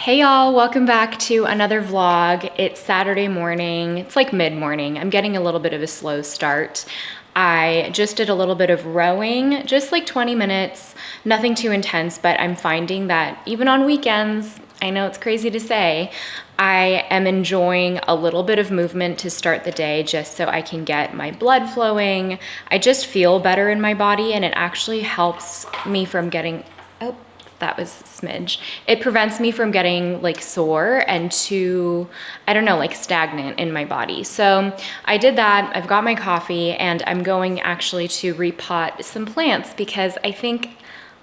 Hey y'all, welcome back to another vlog. It's Saturday morning. It's like mid-morning. I'm getting a little bit of a slow start. I just did a little bit of rowing, just like 20 minutes, nothing too intense, but I'm finding that even on weekends, I know it's crazy to say, I am enjoying a little bit of movement to start the day just so I can get my blood flowing. I just feel better in my body and it actually helps me from getting, oh, that was a smidge. It prevents me from getting like sore and too, I don't know, like stagnant in my body. So I did that, I've got my coffee and I'm going actually to repot some plants because I think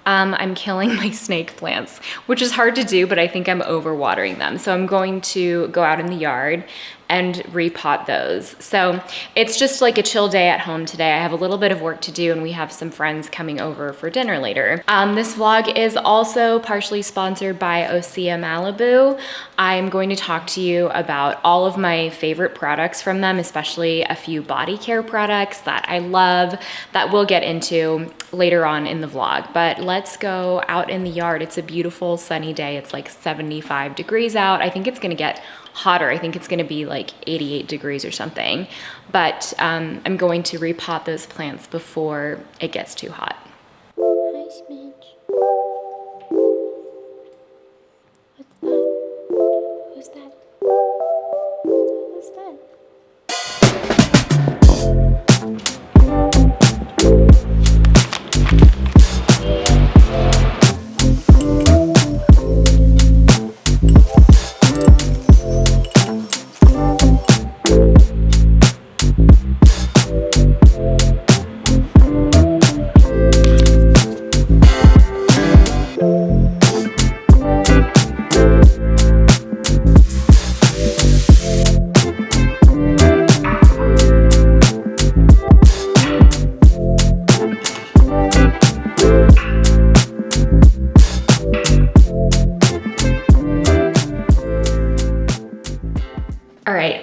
I'm killing my snake plants, which is hard to do, but I think I'm overwatering them. So I'm going to go out in the yard and repot those. So it's just like a chill day at home today. I have a little bit of work to do and we have some friends coming over for dinner later. This vlog is also partially sponsored by OSEA Malibu. I'm going to talk to you about all of my favorite products from them, especially a few body care products that I love that we'll get into later on in the vlog. But let's go out in the yard. It's a beautiful sunny day. It's like 75 degrees out. I think it's gonna get hotter. I think it's gonna be like 88 degrees or something. But I'm going to repot those plants before it gets too hot. Hi, Smidge. What's that? Who's that?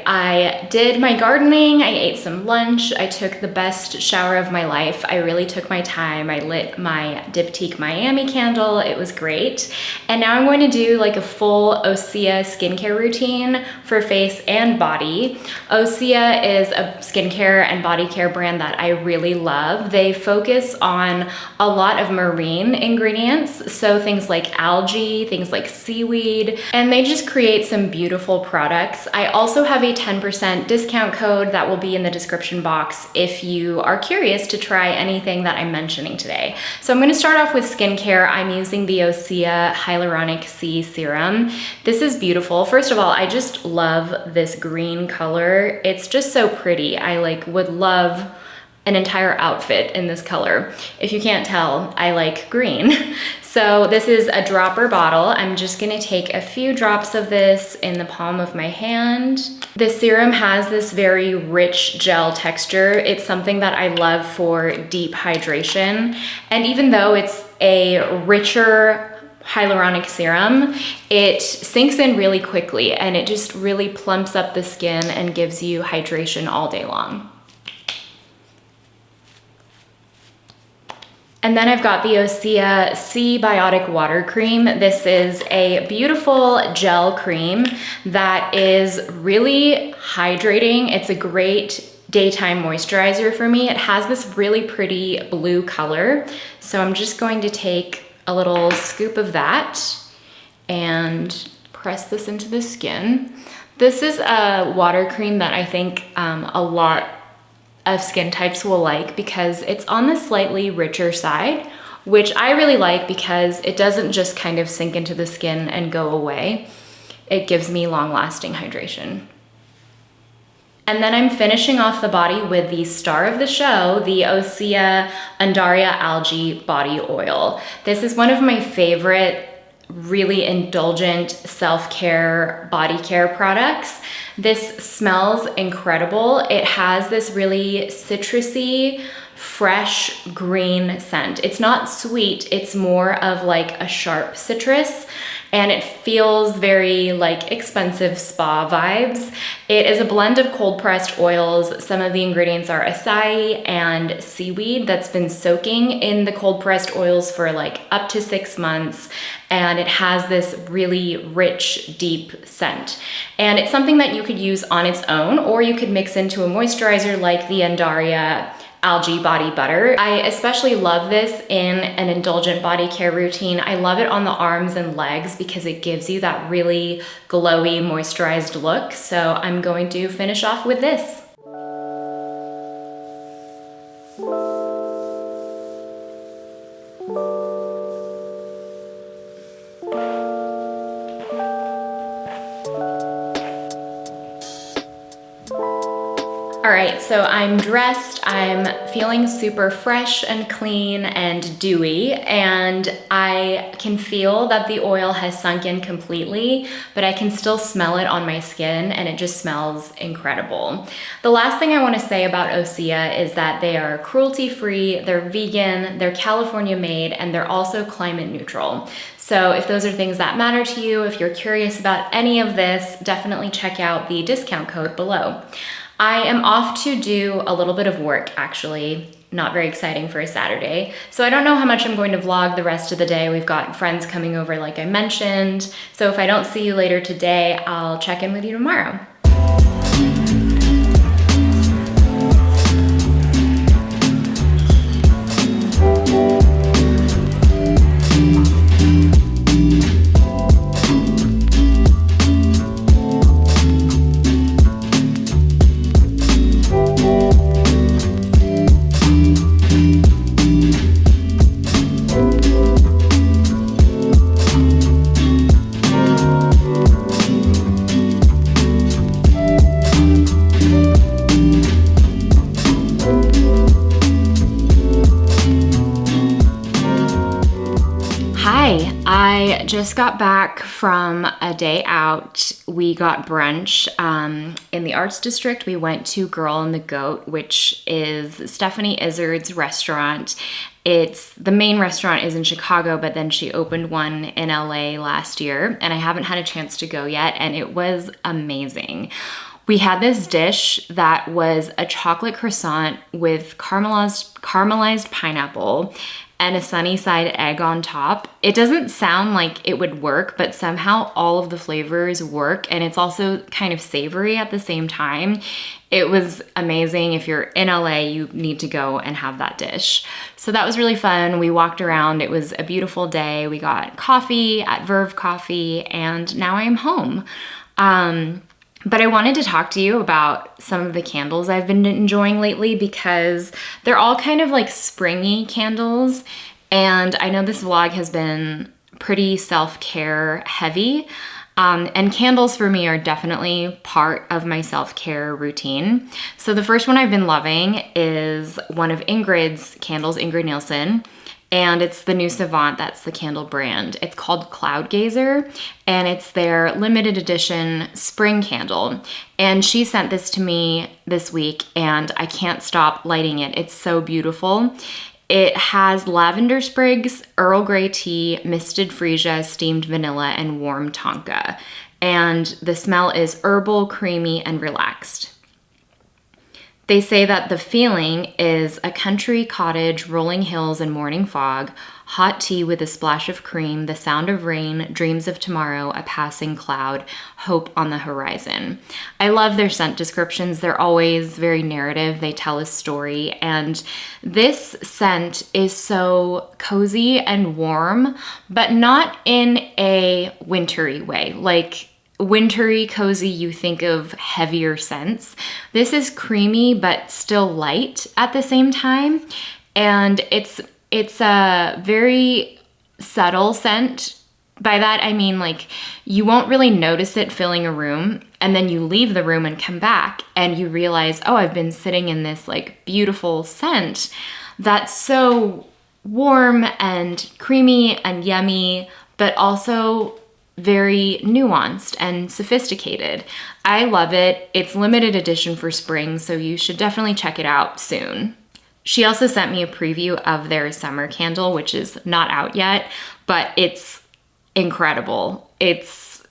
I did my gardening, I ate some lunch, I took the best shower of my life. I really took my time. I lit my Diptyque Miami candle, it was great. And now I'm going to do like a full OSEA skincare routine for face and body. OSEA is a skincare and body care brand that I really love. They focus on a lot of marine ingredients, so things like algae, things like seaweed, and they just create some beautiful products. I also have a 10% discount code that will be in the description box if you are curious to try anything that I'm mentioning today. So I'm going to start off with skincare. I'm using the OSEA Hyaluronic Sea Serum. This is beautiful. First of all, I just love this green color. It's just so pretty. I would love an entire outfit in this color. If you can't tell, I like green. So this is a dropper bottle. I'm just gonna take a few drops of this in the palm of my hand. This serum has this very rich gel texture. It's something that I love for deep hydration. And even though it's a richer hyaluronic serum, it sinks in really quickly and it just really plumps up the skin and gives you hydration all day long. And then I've got the OSEA Seabiotic Water Cream. This is a beautiful gel cream that is really hydrating. It's a great daytime moisturizer for me. It has this really pretty blue color. So I'm just going to take a little scoop of that and press this into the skin. This is a water cream that I think a lot of skin types will like because it's on the slightly richer side, which I really like because it doesn't just kind of sink into the skin and go away. It gives me long-lasting hydration. And then I'm finishing off the body with the star of the show, the OSEA Undaria Algae Body Oil. This is one of my favorite really indulgent self-care body care products. This smells incredible. It has this really citrusy fresh green scent. It's not sweet, it's more of like a sharp citrus, and it feels very like expensive spa vibes. It is a blend of cold pressed oils. Some of the ingredients are acai and seaweed that's been soaking in the cold pressed oils for like up to 6 months. And it has this really rich, deep scent. And it's something that you could use on its own, or you could mix into a moisturizer like the Undaria Algae body butter. I especially love this in an indulgent body care routine. I love it on the arms and legs because it gives you that really glowy, moisturized look. So I'm going to finish off with this. All right, so I'm dressed, I'm feeling super fresh and clean and dewy, and I can feel that the oil has sunk in completely, but I can still smell it on my skin, and it just smells incredible. The last thing I want to say about OSEA is that they are cruelty-free, they're vegan, they're California made, and they're also climate neutral. So if those are things that matter to you, if you're curious about any of this, definitely check out the discount code below. I am off to do a little bit of work, actually. Not very exciting for a Saturday. So I don't know how much I'm going to vlog the rest of the day. We've got friends coming over like I mentioned. So if I don't see you later today, I'll check in with you tomorrow. I just got back from a day out. We got brunch in the Arts District. We went to Girl and the Goat, which is Stephanie Izzard's restaurant. The main restaurant is in Chicago, but then she opened one in LA last year, and I haven't had a chance to go yet, and it was amazing. We had this dish that was a chocolate croissant with caramelized pineapple and a sunny side egg on top. It doesn't sound like it would work, but somehow all of the flavors work, and it's also kind of savory at the same time. It was amazing. If you're in LA, you need to go and have that dish. So that was really fun. We walked around. It was a beautiful day. We got coffee at Verve Coffee, and now I am home. But I wanted to talk to you about some of the candles I've been enjoying lately because they're all kind of like springy candles. And I know this vlog has been pretty self-care heavy. And candles for me are definitely part of my self-care routine. So the first one I've been loving is one of Ingrid's candles, Ingrid Nielsen. And it's the new Savant, that's the candle brand. It's called Cloud Gazer, and it's their limited edition spring candle. And she sent this to me this week, and I can't stop lighting it. It's so beautiful. It has lavender sprigs, Earl Grey tea, misted freesia, steamed vanilla, and warm tonka. And the smell is herbal, creamy, and relaxed. They say that the feeling is a country cottage, rolling hills and morning fog, hot tea with a splash of cream, the sound of rain, dreams of tomorrow, a passing cloud, hope on the horizon. I love their scent descriptions. They're always very narrative. They tell a story. And this scent is so cozy and warm, but not in a wintry way. Like wintry, cozy, you think of heavier scents. This is creamy, but still light at the same time. And it's a very subtle scent. By that, I mean like you won't really notice it filling a room, and then you leave the room and come back and you realize, oh, I've been sitting in this like beautiful scent that's so warm and creamy and yummy, but also very nuanced and sophisticated. I love it. It's limited edition for spring, so you should definitely check it out soon. She also sent me a preview of their summer candle, which is not out yet, but it's incredible. It's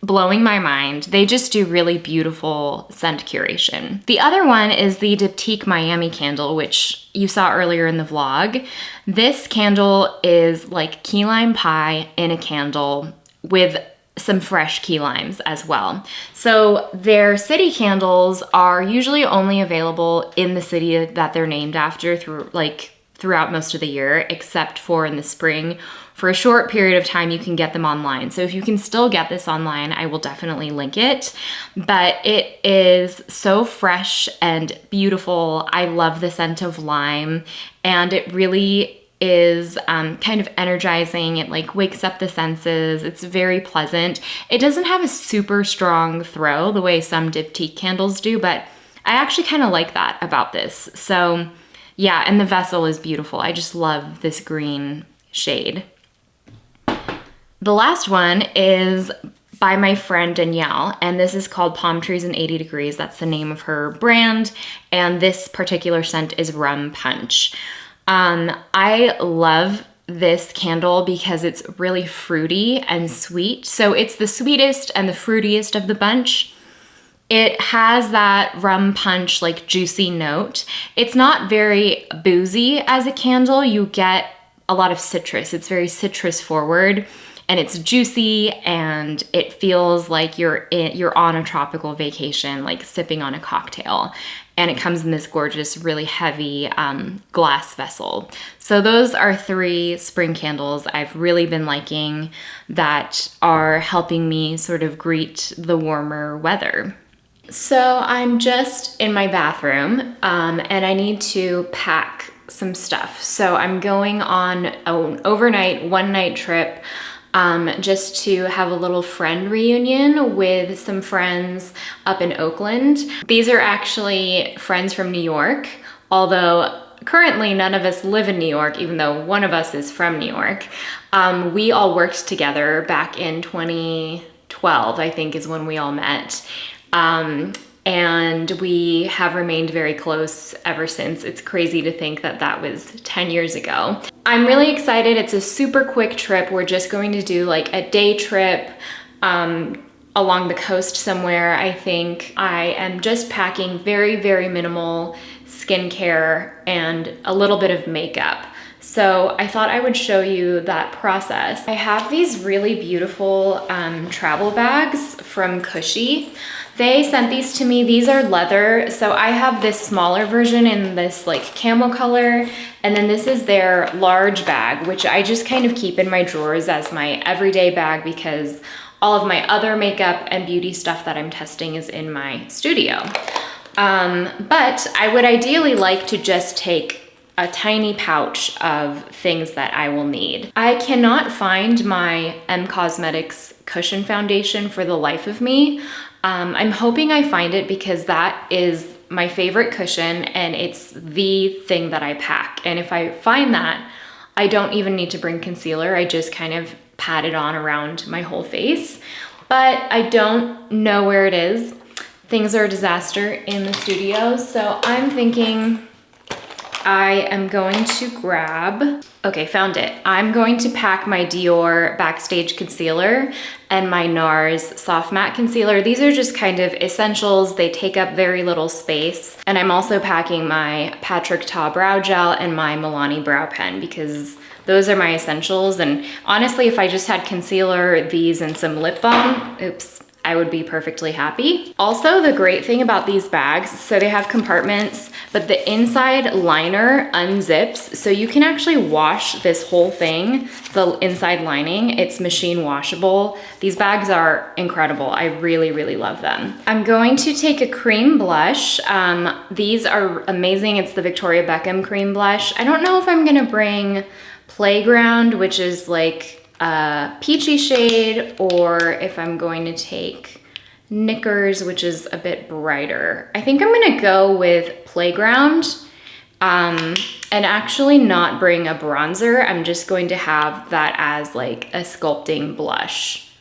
blowing my mind. They just do really beautiful scent curation. The other one is the Diptyque Miami candle, which you saw earlier in the vlog. This candle is like key lime pie in a candle with some fresh key limes as well. So their city candles are usually only available in the city that they're named after throughout most of the year, except for in the spring. For a short period of time, you can get them online. So if you can still get this online, I will definitely link it. But it is so fresh and beautiful. I love the scent of lime, and it really is kind of energizing. It like wakes up the senses. It's very pleasant. It doesn't have a super strong throw the way some Diptyque candles do, but I actually kind of like that about this. So yeah, and the vessel is beautiful. I just love this green shade. The last one is by my friend Danielle, and this is called Palm Trees and 80 Degrees. That's the name of her brand, and this particular scent is Rum Punch. I love this candle because it's really fruity and sweet. So it's the sweetest and the fruitiest of the bunch. It has that rum punch, like juicy note. It's not very boozy as a candle. You get a lot of citrus. It's very citrus forward, and it's juicy, and it feels like you're on a tropical vacation, like sipping on a cocktail. And it comes in this gorgeous, really heavy glass vessel. So those are 3 spring candles I've really been liking that are helping me sort of greet the warmer weather. So I'm just in my bathroom, and I need to pack some stuff. So I'm going on an overnight, one-night trip just to have a little friend reunion with some friends up in Oakland. These are actually friends from New York, although currently none of us live in New York, even though one of us is from New York. We all worked together back in 2012, I think is when we all met. And we have remained very close ever since. It's crazy to think that that was 10 years ago. I'm really excited. It's a super quick trip. We're just going to do like a day trip along the coast somewhere, I think. I am just packing very, very minimal skincare and a little bit of makeup. So I thought I would show you that process. I have these really beautiful travel bags from Cushy. They sent these to me. These are leather. So I have this smaller version in this like camel color. And then this is their large bag, which I just kind of keep in my drawers as my everyday bag because all of my other makeup and beauty stuff that I'm testing is in my studio. But I would ideally like to just take a tiny pouch of things that I will need. I cannot find my Cosmetics cushion foundation for the life of me. I'm hoping I find it because that is my favorite cushion and it's the thing that I pack. And if I find that, I don't even need to bring concealer. I just kind of pat it on around my whole face. But I don't know where it is. Things are a disaster in the studio. So I'm thinking I am going to grab, okay, found it. I'm going to pack my Dior Backstage Concealer and my NARS Soft Matte Concealer. These are just kind of essentials. They take up very little space. And I'm also packing my Patrick Ta Brow Gel and my Milani Brow Pen because those are my essentials. And honestly, if I just had concealer, these, and some lip balm, oops, I would be perfectly happy. Also, the great thing about these bags, so they have compartments, but the inside liner unzips, so you can actually wash this whole thing, the inside lining. It's machine washable. These bags are incredible. I really, really love them. I'm going to take a cream blush. These are amazing. It's the Victoria Beckham cream blush. I don't know if I'm gonna bring Playground, which is like a peachy shade, or if I'm going to take Knickers, which is a bit brighter. I think I'm gonna go with Playground and actually not bring a bronzer. I'm just going to have that as like a sculpting blush.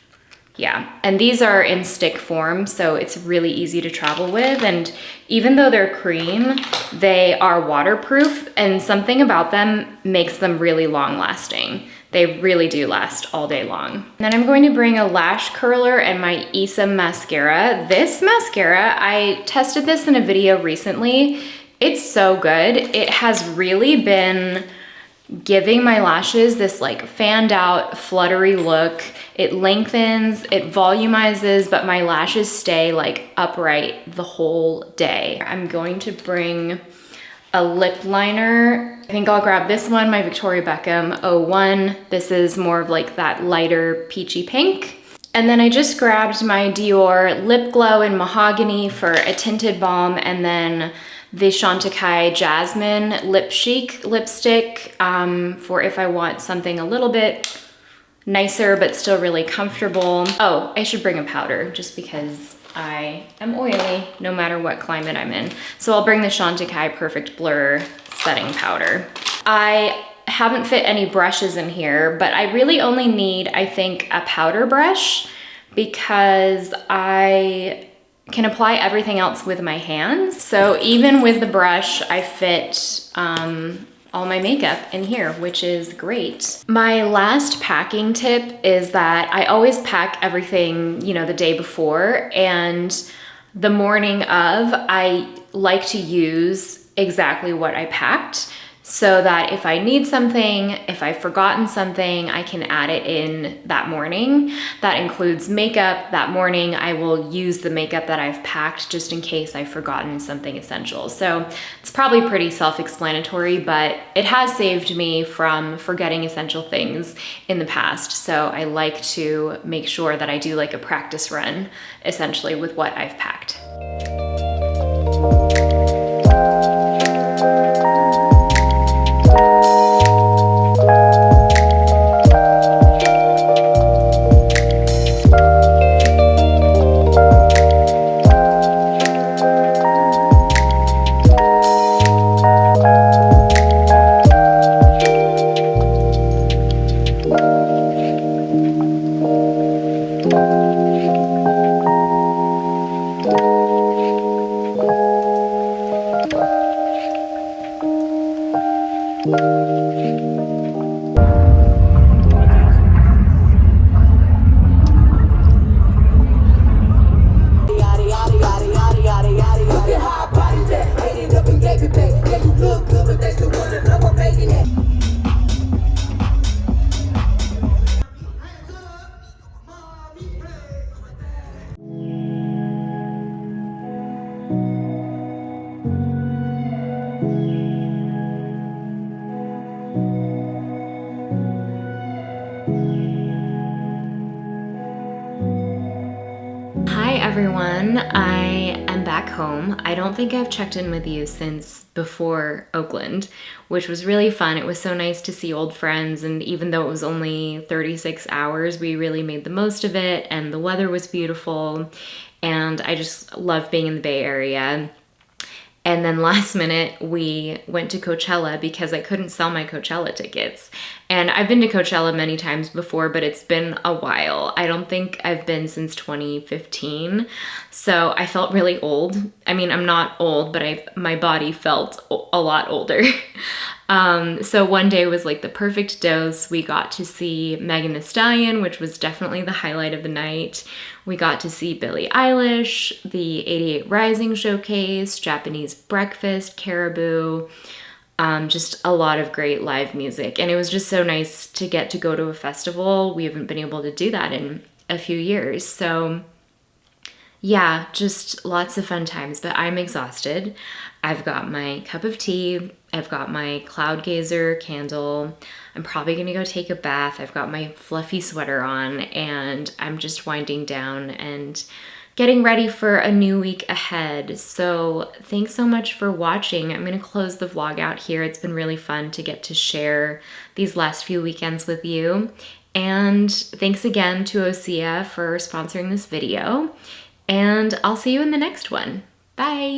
Yeah, and these are in stick form, so it's really easy to travel with. And even though they're cream, they are waterproof, and something about them makes them really long lasting. They really do last all day long. Then I'm going to bring a lash curler and my Issa mascara. This mascara, I tested this in a video recently. It's so good. It has really been giving my lashes this like fanned out, fluttery look. It lengthens, it volumizes, but my lashes stay like upright the whole day. I'm going to bring a lip liner. I think I'll grab this one, my Victoria Beckham 01. This is more of like that lighter peachy pink. And then I just grabbed my Dior Lip Glow in Mahogany for a tinted balm, and then the Chantecaille Jasmine Lip Chic lipstick for if I want something a little bit nicer but still really comfortable. Oh, I should bring a powder just because I am oily no matter what climate I'm in. So I'll bring the Chantecaille Perfect Blur setting powder. I haven't fit any brushes in here, but I really only need, I think, a powder brush because I can apply everything else with my hands. So even with the brush, I fit all my makeup in here, which is great. My last packing tip is that I always pack everything, you know, the day before, and the morning of, I like to use exactly what I packed, so that if I need something, if I've forgotten something, I can add it in that morning. That includes makeup. That morning, I will use the makeup that I've packed just in case I've forgotten something essential. So it's probably pretty self-explanatory, but it has saved me from forgetting essential things in the past. So I like to make sure that I do like a practice run, essentially, with what I've packed. Everyone, I am back home. I don't think I've checked in with you since before Oakland, which was really fun. It was so nice to see old friends, and even though it was only 36 hours, we really made the most of it, and the weather was beautiful, and I just love being in the Bay Area. And then last minute, we went to Coachella because I couldn't sell my Coachella tickets. And I've been to Coachella many times before, but it's been a while. I don't think I've been since 2015. So I felt really old. I mean, I'm not old, but my body felt a lot older. So one day was like the perfect dose. We got to see Megan Thee Stallion, which was definitely the highlight of the night. We got to see Billie Eilish, the 88 Rising Showcase, Japanese Breakfast, Caribou, just a lot of great live music. And it was just so nice to get to go to a festival. We haven't been able to do that in a few years. So yeah, just lots of fun times, but I'm exhausted. I've got my cup of tea. I've got my cloud gazer candle. I'm probably gonna go take a bath. I've got my fluffy sweater on, and I'm just winding down and getting ready for a new week ahead. So thanks so much for watching. I'm gonna close the vlog out here. It's been really fun to get to share these last few weekends with you. And thanks again to OSEA for sponsoring this video. And I'll see you in the next one. Bye.